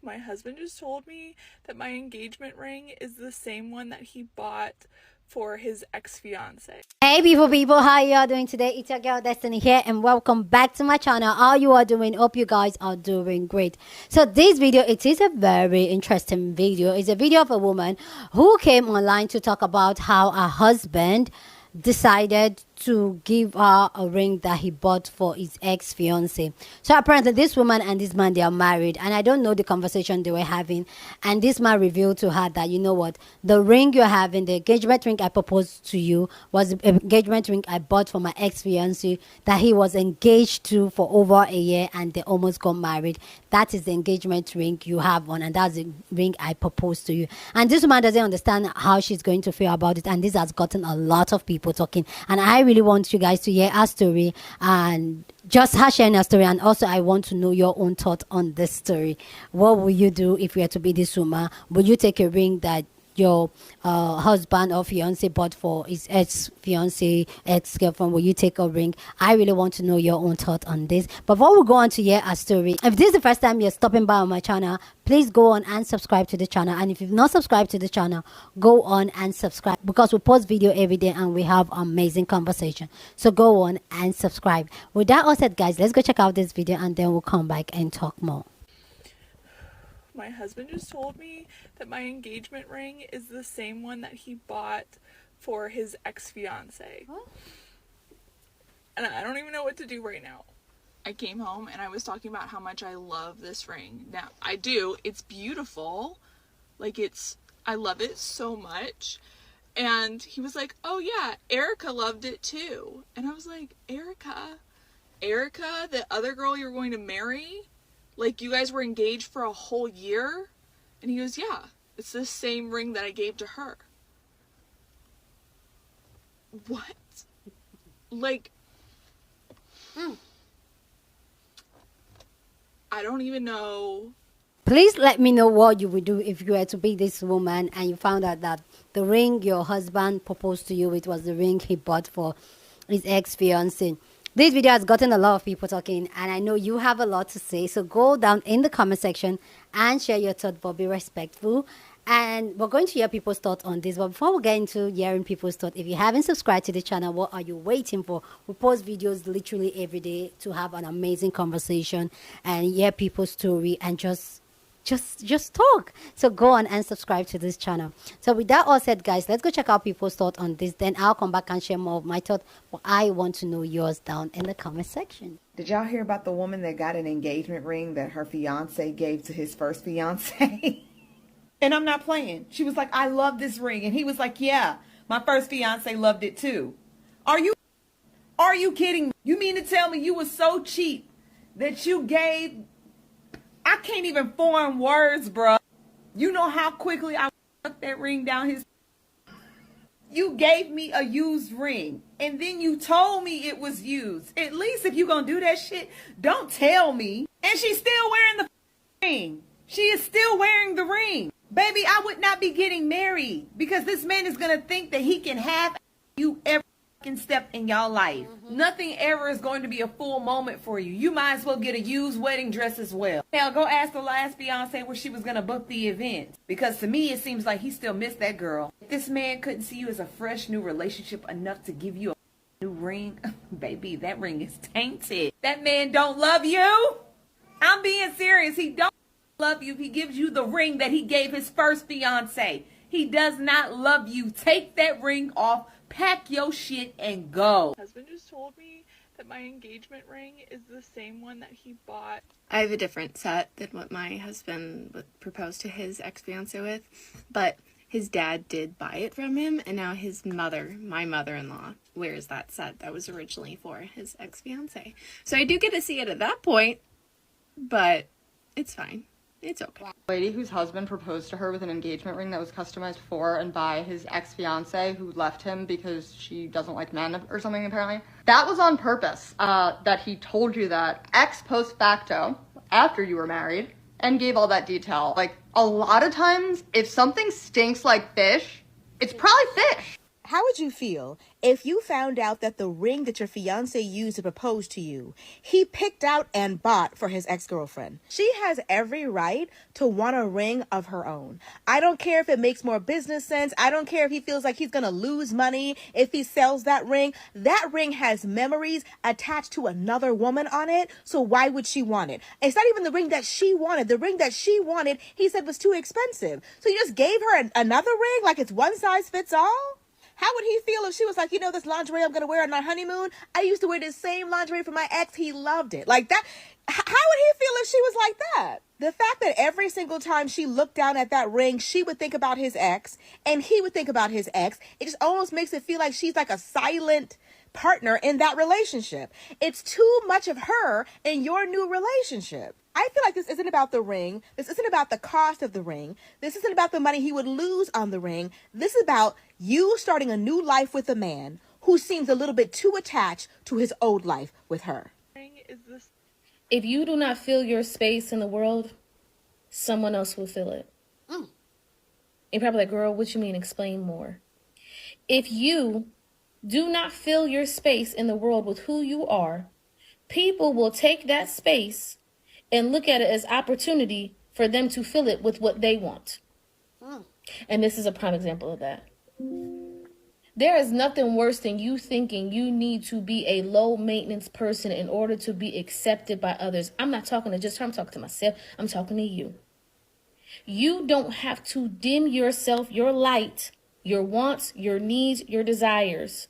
My husband just told me that my engagement ring is the same one that he bought for his ex-fiance. Hey people, how you all doing today? It's your girl Destiny here and welcome back to my channel. How you are doing? Hope you guys are doing great. So this video, it is a very interesting video. It's a video of a woman who came online to talk about how her husband decided to give her a ring that he bought for his ex-fiance. So apparently this woman and this man, they are married, and I don't know the conversation they were having, and this man revealed to her that, you know what, the ring you're having, the engagement ring I proposed to you was the engagement ring I bought for my ex-fiance that he was engaged to for over a year, and they almost got married. That is the engagement ring you have on, and that's the ring I proposed to you. And this woman doesn't understand how she's going to feel about it, and this has gotten a lot of people talking, and I really want you guys to hear our story and just her sharing her story. And also I want to know your own thought on this story. What will you do if you were to be this woman? Will you take a ring that your husband or fiance bought for his ex-fiance, ex-girlfriend? Will you take a ring? I really want to know your own thought on this. But before we go on to hear our story, if this is the first time you're stopping by on my channel, please go on and subscribe to the channel. And if you've not subscribed to the channel, go on and subscribe, because we post video every day and we have amazing conversation. So go on and subscribe. With that all said, guys, let's go check out this video and then we'll come back and talk more. My husband just told me that my engagement ring is the same one that he bought for his ex-fiance. And I don't even know what to do right now. I came home and I was talking about how much I love this ring. Now, I do. It's beautiful. Like, I love it so much. And he was like, oh yeah, Erica loved it too. And I was like, Erica, the other girl you're going to marry? Like, you guys were engaged for a whole year? And he goes, yeah, it's the same ring that I gave to her. What? Like, I don't even know. Please let me know what you would do if you were to be this woman and you found out that the ring your husband proposed to you with was the ring he bought for his ex-fiance. This video has gotten a lot of people talking, and I know you have a lot to say. So go down in the comment section and share your thoughts, but be respectful. And we're going to hear people's thoughts on this. But before we get into hearing people's thoughts, if you haven't subscribed to the channel, what are you waiting for? We post videos literally every day to have an amazing conversation and hear people's story and just talk. So go on and subscribe to this channel. So with that all said, guys, let's go check out people's thoughts on this. Then I'll come back and share more of my thoughts. But I want to know yours down in the comment section. Did y'all hear about the woman that got an engagement ring that her fiance gave to his first fiance? And I'm not playing. She was like, I love this ring. And he was like, yeah, my first fiance loved it too. Are you kidding me? You mean to tell me you were so cheap that you gave... I can't even form words, bro. You know how quickly I stuck that ring down his... You gave me a used ring, and then you told me it was used. At least if you're going to do that shit, don't tell me. And she's still wearing the ring. She is still wearing the ring. Baby, I would not be getting married because this man is going to think that he can have you every step in your life. Nothing ever is going to be a full moment for you. You might as well get a used wedding dress as well. Now go ask the last fiance where she was going to book the event, because to me it seems like he still missed that girl. If this man couldn't see you as a fresh new relationship enough to give you a new ring, baby, that ring is tainted. That man don't love you. I'm being serious. He don't love you if he gives you the ring that he gave his first fiance. He does not love you. Take that ring off. Pack your shit and go. My husband just told me that my engagement ring is the same one that he bought. I have a different set than what my husband would propose to his ex-fiance with, but his dad did buy it from him, and now his mother, my mother-in-law, wears that set that was originally for his ex-fiance. So I do get to see it at that point, but it's fine. It's okay. Lady whose husband proposed to her with an engagement ring that was customized for and by his ex-fiance who left him because she doesn't like men or something apparently. That was on purpose, that he told you that ex post facto after you were married and gave all that detail. Like, a lot of times if something stinks like fish, it's probably fish. how would you feel if you found out that the ring that your fiance used to propose to you, he picked out and bought for his ex-girlfriend? She has every right to want a ring of her own. I don't care if it makes more business sense. I don't care if he feels like he's going to lose money if he sells that ring. That ring has memories attached to another woman on it. So why would she want it? It's not even the ring that she wanted. The ring that she wanted, he said, was too expensive. So you just gave her another ring like it's one size fits all? How would he feel if she was like, you know, this lingerie I'm going to wear on our honeymoon? I used to wear this same lingerie for my ex. He loved it. Like that. How would he feel if she was like that? The fact that every single time she looked down at that ring, she would think about his ex and he would think about his ex. It just almost makes it feel like she's like a silent partner in that relationship. It's too much of her in your new relationship. I feel like this isn't about the ring. This isn't about the cost of the ring. This isn't about the money he would lose on the ring. This is about you starting a new life with a man who seems a little bit too attached to his old life with her. Is this If you do not fill your space in the world, someone else will fill it. You're probably like, girl, what you mean? Explain more. If you do not fill your space in the world with who you are, people will take that space and look at it as opportunity for them to fill it with what they want. And this is a prime example of that. There is nothing worse than you thinking you need to be a low maintenance person in order to be accepted by others. I'm not talking to just her, I'm talking to myself. I'm talking to you. You don't have to dim yourself, your light, your wants, your needs, your desires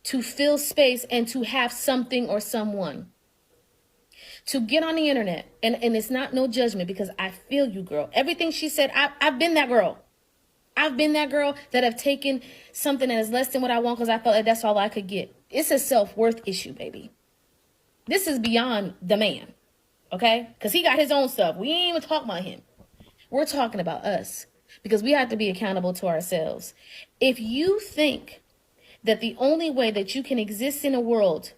to fill space and to have something or someone. To get on the internet, and it's not no judgment because I feel you, girl. Everything she said, I've been that girl. I've been that girl that have taken something that is less than what I want because I felt like that's all I could get. It's a self-worth issue, baby. This is beyond the man, okay? Because he got his own stuff. We ain't even talking about him. We're talking about us because we have to be accountable to ourselves. If you think that the only way that you can exist in a world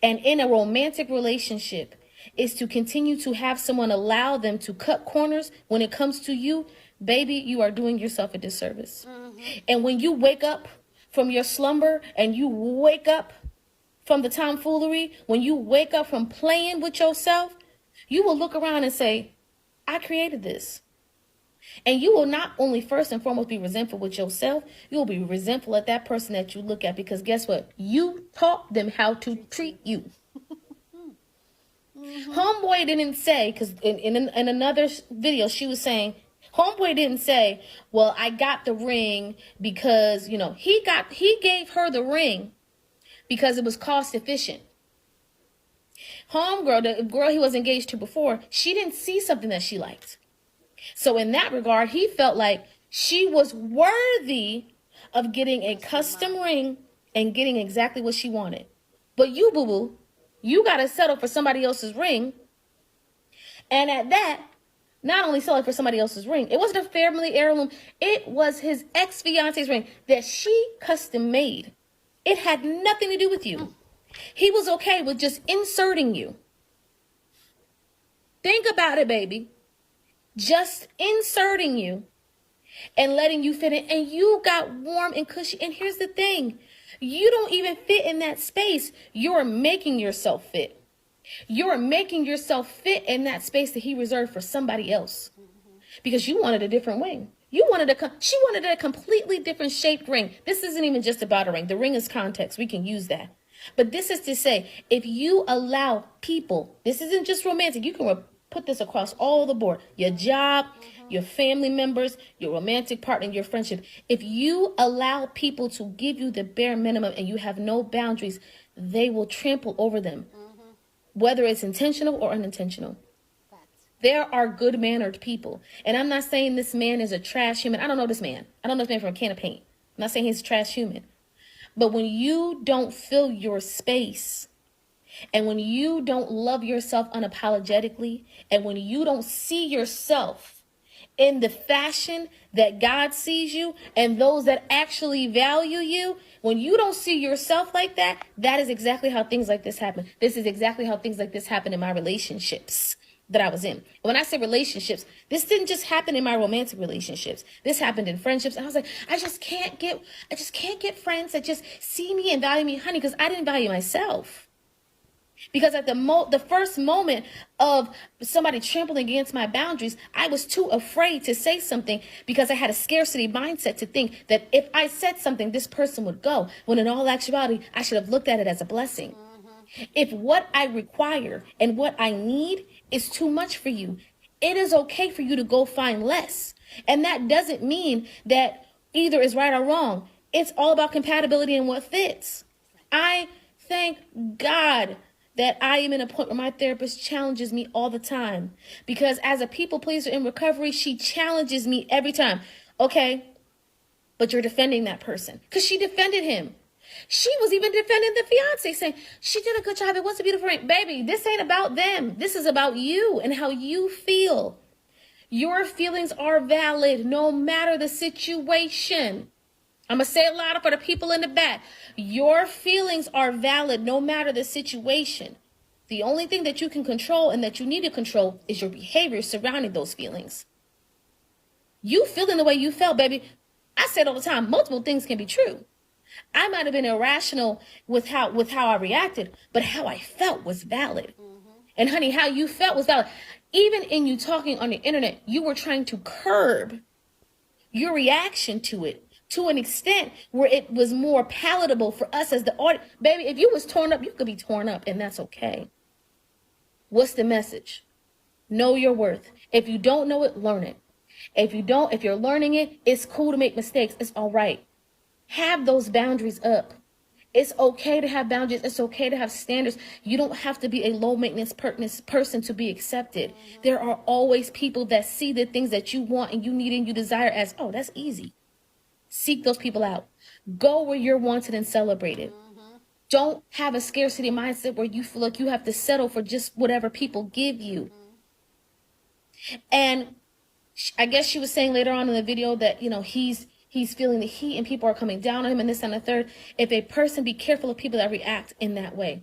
and in a romantic relationship is to continue to have someone allow them to cut corners when it comes to you, baby, you are doing yourself a disservice. And when you wake up from your slumber and you wake up from the tomfoolery, when you wake up from playing with yourself, you will look around and say, I created this. And you will not only first and foremost be resentful with yourself, you will be resentful at that person that you look at because guess what? You taught them how to treat you. Homeboy didn't say, because in another video she was saying, Homeboy didn't say, well, I got the ring because, you know, he gave her the ring because it was cost efficient. Homegirl, the girl he was engaged to before, she didn't see something that she liked. So in that regard, he felt like she was worthy of getting a custom ring and getting exactly what she wanted. But you, boo-boo, you got to settle for somebody else's ring. And at that, not only selling for somebody else's ring, it wasn't a family heirloom. It was his ex-fiance's ring that she custom made. It had nothing to do with you. He was okay with just inserting you. Think about it, baby. Just inserting you and letting you fit in. And you got warm and cushy. And here's the thing. You don't even fit in that space. You're making yourself fit. You're making yourself fit in that space that he reserved for somebody else. Because you wanted a different ring. She wanted a completely different shaped ring. This isn't even just about a ring. The ring is context. We can use that. But this is to say, if you allow people, this isn't just romantic. You can put this across all the board. Your job, your family members, your romantic partner, your friendship. If you allow people to give you the bare minimum and you have no boundaries, they will trample over them. Whether it's intentional or unintentional. There are good-mannered people. And I'm not saying this man is a trash human. I don't know this man. I don't know this man from a can of paint. I'm not saying he's a trash human. But when you don't fill your space, and when you don't love yourself unapologetically, and when you don't see yourself in the fashion that God sees you and those that actually value you, when you don't see yourself like that, that is exactly how things like this happen. This is exactly how things like this happen in my relationships. that I was in. When I say relationships, this didn't just happen in my romantic relationships. This happened in friendships. And I was like, I just can't get friends that just see me and value me, honey, because I didn't value myself. Because at the first moment of somebody trampling against my boundaries, I was too afraid to say something because I had a scarcity mindset to think that if I said something, this person would go. When in all actuality, I should have looked at it as a blessing. If what I require and what I need is too much for you, it is okay for you to go find less. And that doesn't mean that either is right or wrong. It's all about compatibility and what fits. I thank God that I am in a point where my therapist challenges me all the time, because as a people pleaser in recovery, she challenges me every time. Okay, but you're defending that person, because she defended him. She was even defending the fiance, saying she did a good job. It was a beautiful ring. Baby, this ain't about them. This is about you and how you feel. Your feelings are valid no matter the situation. I'm going to say it louder for the people in the back. Your feelings are valid no matter the situation. The only thing that you can control and that you need to control is your behavior surrounding those feelings. You feeling the way you felt, baby. I said all the time, multiple things can be true. I might have been irrational with how I reacted, but how I felt was valid. And honey, how you felt was valid. Even in you talking on the internet, you were trying to curb your reaction to it to an extent where it was more palatable for us as the audience. Baby, if you was torn up, you could be torn up, and that's okay. What's the message? Know your worth. If you don't know it, learn it. If you're learning it, it's cool to make mistakes. It's all right. Have those boundaries up. It's okay to have boundaries. It's okay to have standards. You don't have to be a low maintenance person to be accepted. There are always people that see the things that you want and you need and you desire as, oh, that's easy. Seek those people out. Go where you're wanted and celebrated. Don't have a scarcity mindset where you feel like you have to settle for just whatever people give you. And I guess she was saying later on in the video that, he's feeling the heat and people are coming down on him and this and the third. If a person, be careful of people that react in that way.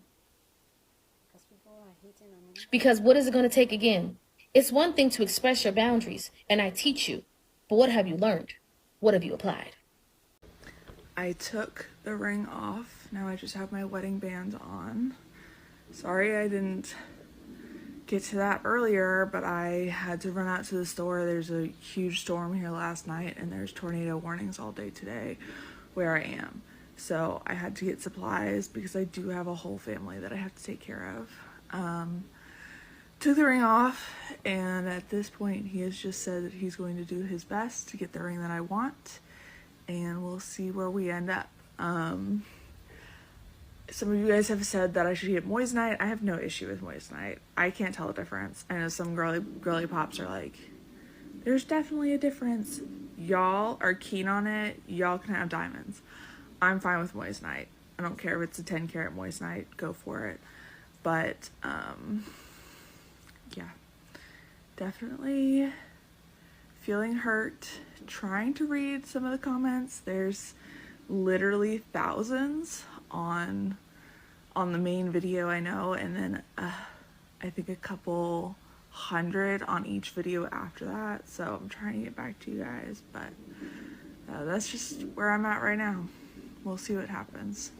Because what is it going to take again? It's one thing to express your boundaries, and I teach you. But what have you learned? What have you applied? I took the ring off. Now I just have my wedding band on. Sorry I didn't get to that earlier, but I had to run out to the store. There's a huge storm here last night, and there's tornado warnings all day today where I am. So I had to get supplies because I do have a whole family that I have to take care of. Took the ring off, and at this point he has just said that he's going to do his best to get the ring that I want, and we'll see where we end up. Some of you guys have said that I should get moissanite. I have no issue with moissanite. I can't tell the difference. I know some girly pops are like, there's definitely a difference. Y'all are keen on it. Y'all can have diamonds. I'm fine with moissanite. I don't care if it's a 10 karat moissanite. Go for it. But, yeah. Definitely feeling hurt. Trying to read some of the comments. There's literally thousands on the main video, I know, and then I think a couple hundred on each video after that. So I'm trying to get back to you guys, but that's just where I'm at right now. We'll see what happens.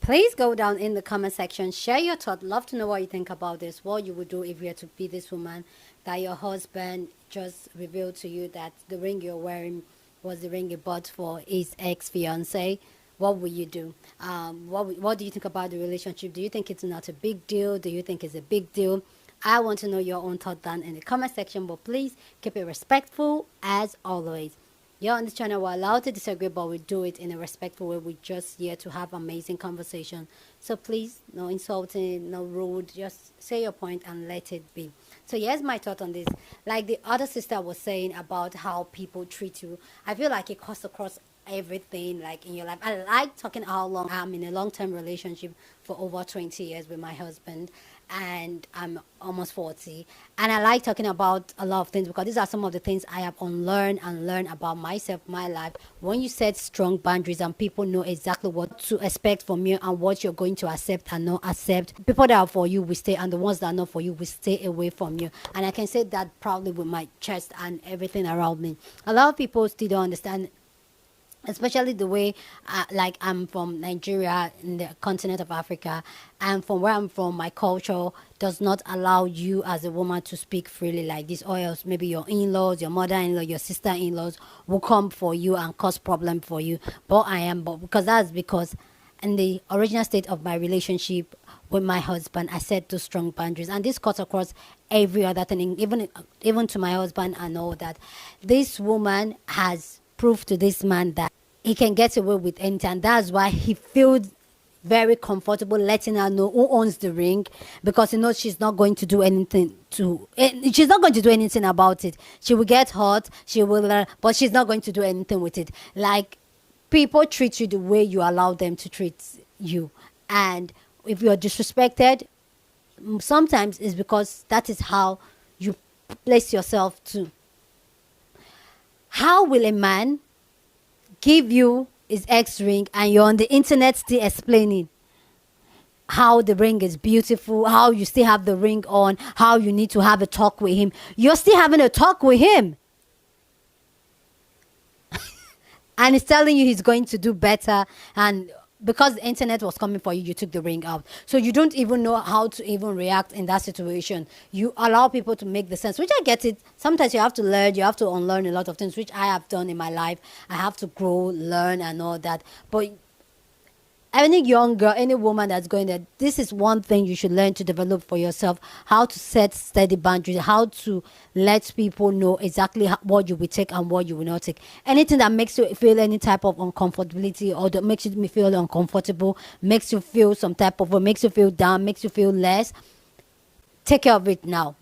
Please go down in the comment section, share your thoughts. Love to know what you think about this, what you would do if you had to be this woman that your husband just revealed to you that the ring you're wearing was the ring he bought for his ex-fiance. What will you do? What do you think about the relationship? Do you think it's not a big deal? Do you think it's a big deal? I want to know your own thought down in the comment section, but please keep it respectful as always. Here on this channel, we're allowed to disagree, but we do it in a respectful way. We're just here to have amazing conversation. So please, no insulting, no rude. Just say your point and let it be. So here's my thought on this. Like the other sister was saying about how people treat you, I feel like it cuts across everything, like in your life. I like talking how long I'm in a long-term relationship for over 20 years with my husband, and I'm almost 40. And I like talking about a lot of things because these are some of the things I have unlearned and learned about myself, my life. When you set strong boundaries and people know exactly what to expect from you and what you're going to accept and not accept, people that are for you will stay, and the ones that are not for you will stay away from you. And I can say that proudly with my chest and everything around me. A lot of people still don't understand, especially the way like I'm from Nigeria in the continent of Africa, and from where I'm from, my culture does not allow you as a woman to speak freely like this, or else maybe your in-laws, your mother-in-law, your sister-in-laws will come for you and cause problem for you. But that's because in the original state of my relationship with my husband, I set two strong boundaries, and this cuts across every other thing, even to my husband. I know that this woman has proved to this man that he can get away with anything, and that's why he feels very comfortable letting her know who owns the ring, because he knows she's not going to do anything about it. She will get hurt, but she's not going to do anything with it. Like, people treat you the way you allow them to treat you, and if you're disrespected, sometimes it's because that is how you place yourself to. How will a man give you his ex ring and you're on the internet still explaining how the ring is beautiful, how you still have the ring on, how you need to have a talk with him? You're still having a talk with him. And he's telling you he's going to do better, and because the internet was coming for you, you took the ring out. So you don't even know how to even react in that situation. You allow people to make the sense, which I get it. Sometimes you have to learn, you have to unlearn a lot of things, which I have done in my life. I have to grow, learn, and all that. But any young girl, any woman that's going there, this is one thing you should learn to develop for yourself: how to set steady boundaries, how to let people know exactly what you will take and what you will not take. Anything that makes you feel any type of uncomfortability, or that makes you feel uncomfortable, makes you feel some type of, or makes you feel down, makes you feel less, take care of it now.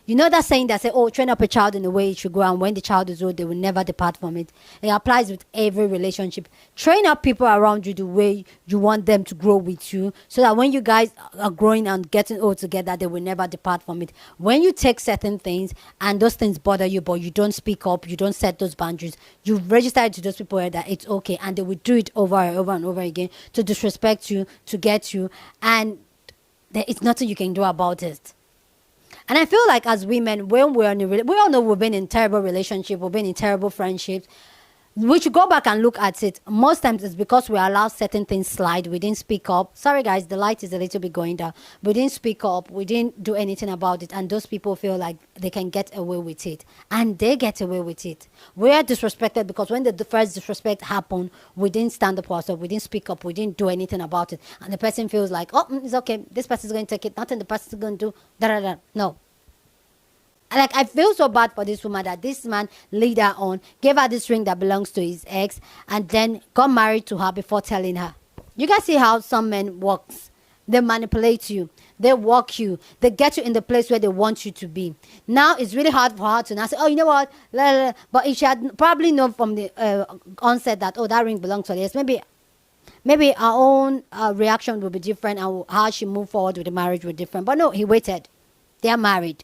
You know that saying that say, oh, train up a child in the way it should go, and when the child is old, they will never depart from it. It applies with every relationship. Train up people around you the way you want them to grow with you, so that when you guys are growing and getting old together, they will never depart from it. When you take certain things and those things bother you, but you don't speak up, you don't set those boundaries, you register it to those people that it's okay, and they will do it over and over and over again to disrespect you, to get you, and there is nothing you can do about it. And I feel like as women, when we're we all know we've been in terrible relationships, we've been in terrible friendships. We should go back and look at it. Most times it's because we allow certain things slide. We didn't speak up. Sorry guys, the light is a little bit going down. We didn't speak up. We didn't do anything about it. And those people feel like they can get away with it. And they get away with it. We are disrespected because when the first disrespect happened, we didn't stand up for ourselves. We didn't speak up. We didn't do anything about it. And the person feels like, oh, it's okay. This person's going to take it. Nothing the person's going to do. No. Like, I feel so bad for this woman that this man laid her on, gave her this ring that belongs to his ex, and then got married to her before telling her. You guys see how some men works. They manipulate you. They walk you. They get you in the place where they want you to be. Now it's really hard for her to now say, oh, you know what? But if she had probably known from the onset that, oh, that ring belongs to her ex, maybe our own reaction will be different, and how she moved forward with the marriage will be different. But no, he waited. They are married.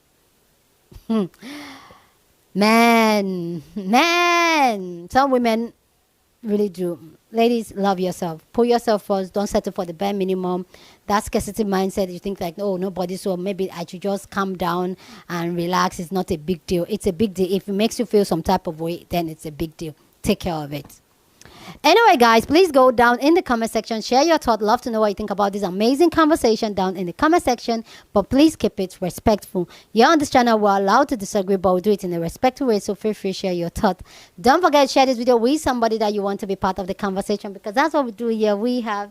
Man, some women really do. Ladies, love yourself. Put yourself first. Don't settle for the bare minimum. That scarcity mindset, you think like, oh, nobody, so maybe I should just calm down and relax. It's not a big deal. It's a big deal. If it makes you feel some type of way, then it's a big deal. Take care of it. Anyway, guys, please go down in the comment section, share your thought. Love to know what you think about this amazing conversation down in the comment section, but please keep it respectful. Here on this channel, we're allowed to disagree, but we'll do it in a respectful way, so feel free to share your thought. Don't forget to share this video with somebody that you want to be part of the conversation, because that's what we do here. We have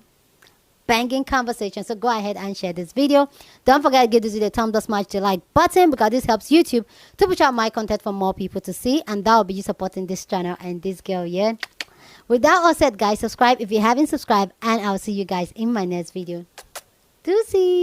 banging conversation, so go ahead and share this video. Don't forget to give this video a thumbs up, smash the like button, because this helps YouTube to push out my content for more people to see, and that will be you supporting this channel and this girl, yeah. With that all said, guys, subscribe if you haven't subscribed, and I'll see you guys in my next video. Deuces.